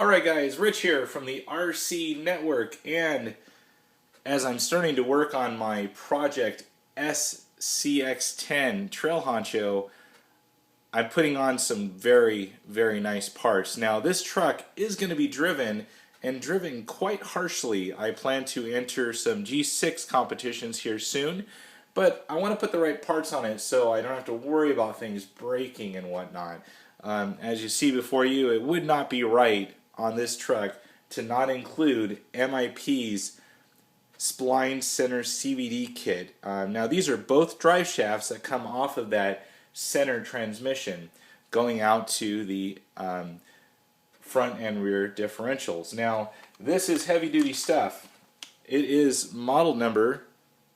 Alright guys, Rich here from the RCNetwork, and as I'm starting to work on my project SCX10 Trail Honcho, I'm putting on some very nice parts. Now this truck is going to be driven and driven quite harshly. I plan to enter some G6 competitions here soon, but I want to put the right parts on it so I don't have to worry about things breaking and whatnot. As you see before you, it would not be right on this truck to not include MIP's spline center CVD kit. Now these are both drive shafts that come off of that center transmission going out to the front and rear differentials. Now this is heavy duty stuff. It is model number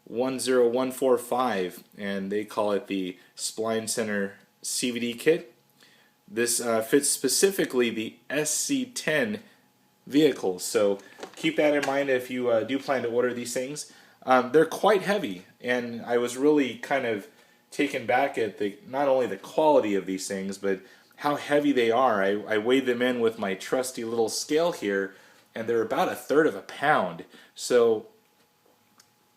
10145 and they call it the spline center CVD kit. This fits specifically the SC10 vehicles, so keep that in mind if you do plan to order these things. They're quite heavy, and I was really kind of taken back at not only the quality of these things, but how heavy they are. I weighed them in with my trusty little scale here, and they're about 1/3 of a pound. So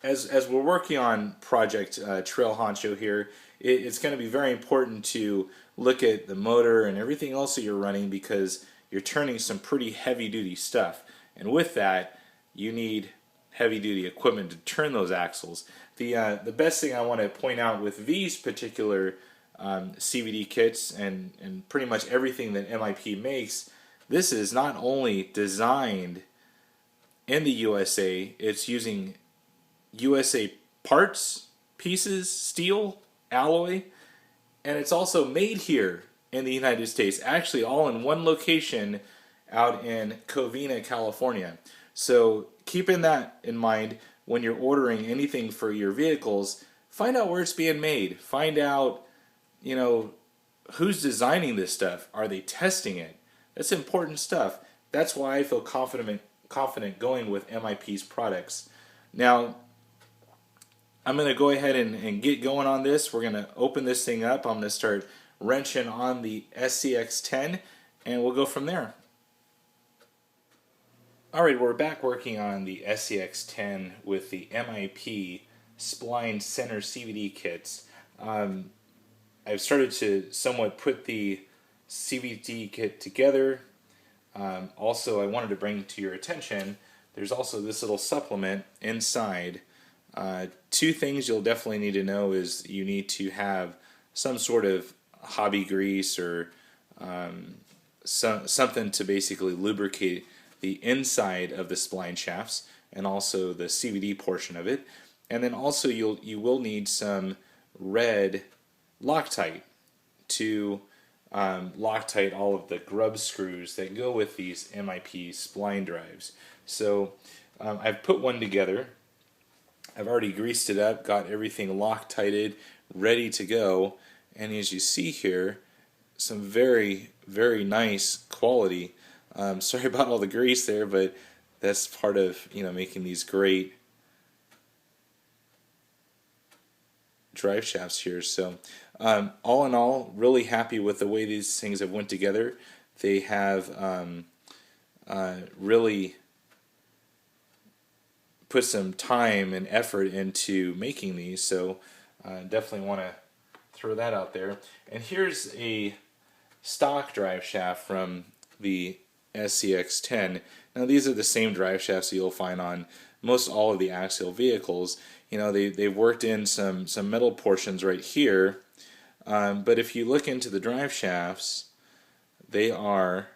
as we're working on Project Trail Honcho here, it's going to be very important to look at the motor and everything else that you're running, because you're turning some pretty heavy duty stuff, and with that you need heavy duty equipment to turn those axles. The best thing I want to point out with these particular CVD kits and pretty much everything that MIP makes, this is not only designed in the USA, it's using USA parts, pieces, steel, alloy, and it's also made here in the United States, actually all in one location out in Covina, California. So keeping that in mind when you're ordering anything for your vehicles, find out where it's being made. Find out, who's designing this stuff. Are they testing it? That's important stuff. That's why I feel confident going with MIP's products. Now, I'm going to go ahead and get going on this. We're going to open this thing up. I'm going to start wrenching on the SCX10 and we'll go from there. Alright, we're back working on the SCX10 with the MIP spline center CVD kits. I've started to somewhat put the CVD kit together. Also, I wanted to bring to your attention, there's also this little supplement inside. Two things you'll definitely need to know is you need to have some sort of hobby grease or something to basically lubricate the inside of the spline shafts and also the CVD portion of it. And then also you will need some red Loctite to Loctite all of the grub screws that go with these MIP spline drives. So I've put one together. I've already greased it up, got everything Loctited, ready to go, and as you see here, some very nice quality. Sorry about all the grease there, but that's part of making these great drive shafts here. So all in all, really happy with the way these things have went together. They have really put some time and effort into making these, so definitely want to throw that out there. And here's a stock drive shaft from the SCX10. Now these are the same drive shafts that you'll find on most all of the Axial vehicles. They've worked in some metal portions right here, but if you look into the drive shafts, they are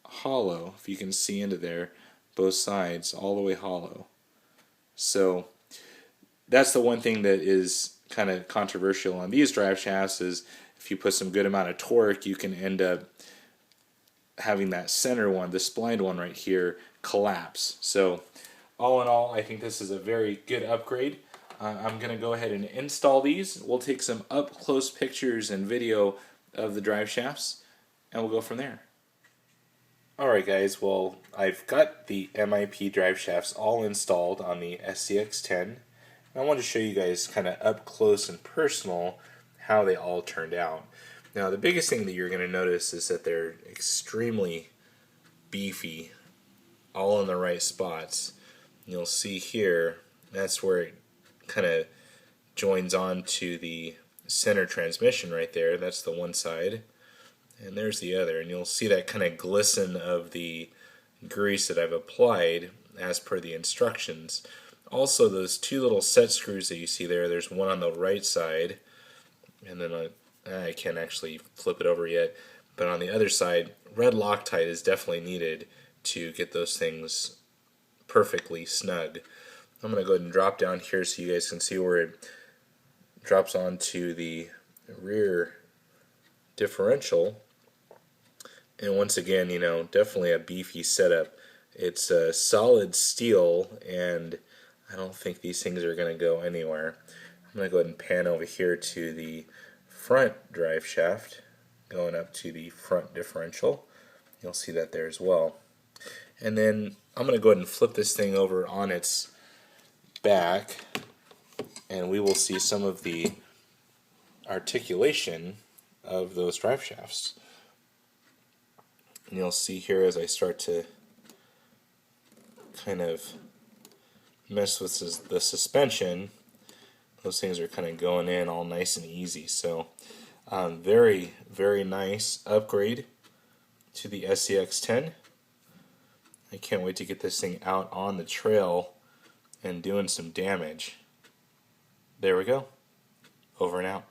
hollow. If you can see into there, both sides, all the way hollow. So that's the one thing that is kind of controversial on these drive shafts, is if you put some good amount of torque, you can end up having that center one, the splined one right here, collapse. So all in all, I think this is a very good upgrade. I'm going to go ahead and install these. We'll take some up close pictures and video of the drive shafts and we'll go from there. Alright guys, well, I've got the MIP drive shafts all installed on the SCX10. And I want to show you guys kind of up close and personal how they all turned out. Now the biggest thing that you're going to notice is that they're extremely beefy, all in the right spots. You'll see here, that's where it kind of joins on to the center transmission right there. That's the one side, and there's the other, and you'll see that kind of glisten of the grease that I've applied as per the instructions. Also, those two little set screws that you see there, there's one on the right side, and then I can't actually flip it over yet, but on the other side, red Loctite is definitely needed to get those things perfectly snug. I'm going to go ahead and drop down here so you guys can see where it drops onto the rear differential. And once again, you know, definitely a beefy setup. It's a solid steel, and I don't think these things are going to go anywhere. I'm going to go ahead and pan over here to the front drive shaft, going up to the front differential. You'll see that there as well. And then I'm going to go ahead and flip this thing over on its back, and we will see some of the articulation of those drive shafts. And you'll see here as I start to kind of mess with the suspension, those things are kind of going in all nice and easy. So very, very nice upgrade to the SCX10. I can't wait to get this thing out on the trail and doing some damage. There we go. Over and out.